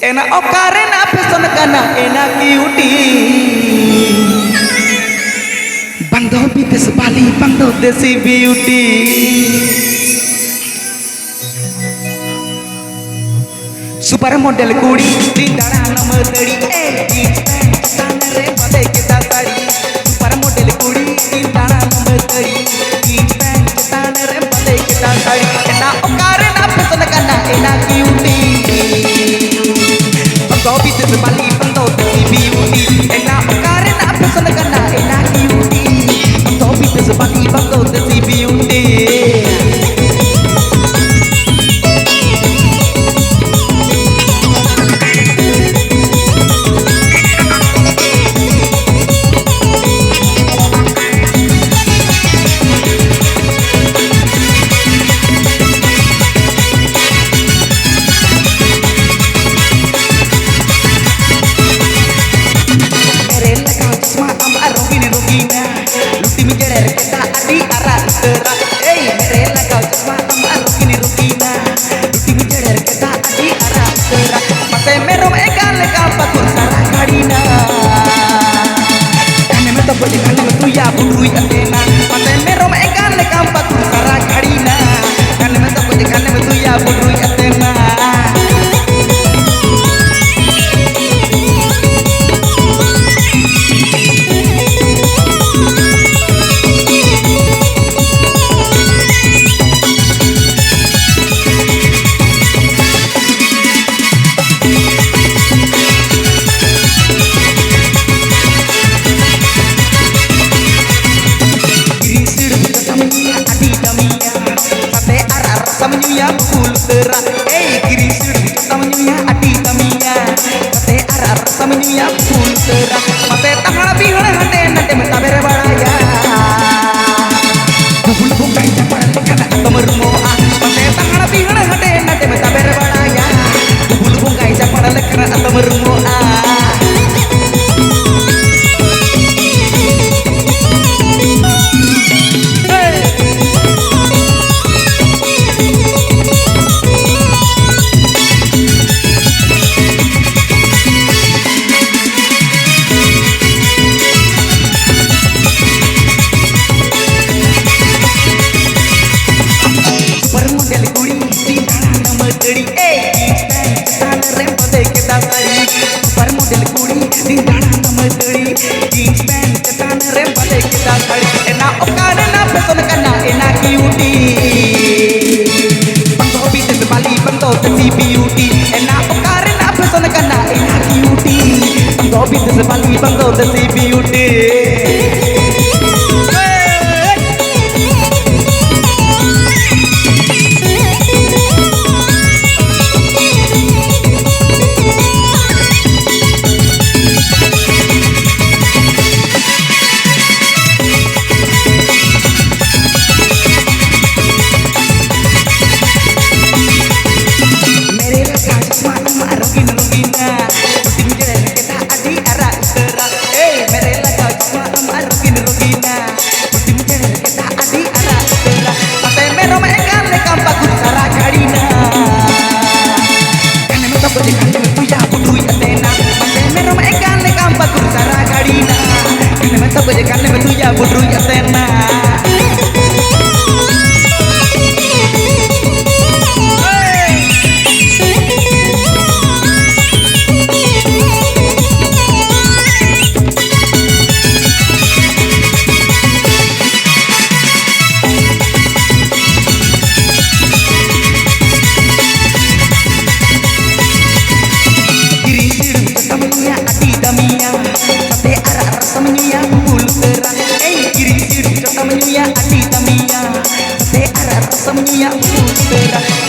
एना ओकारे ना फेसन काना एना क्यूटी बंदो विदेश बाली बंदो देसी ब्यूटी सुपर मॉडल कुड़ी तीन दाना नंबर तड़ी जींस पैंट ताने रे बदे के साड़ी सुपर मॉडल कुड़ी तीन दाना नंबर तड़ी जींस पैंट ताने रे बदे के साड़ी एना ओकारे ना फेसन काना एना क्यूटी बंदो विदेश बाली बंदो देसी ब्यूटी एना ओकारे ना फेसन काना एना क्यूटी बंदो विदेश बाली बंदो देसी beauty Bangdo desi beauty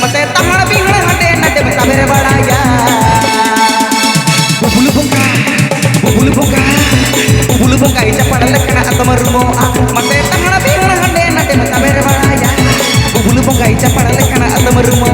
Mate tangan bi hande nate mata bere balaya bubulu bongai capara lekana atamarumo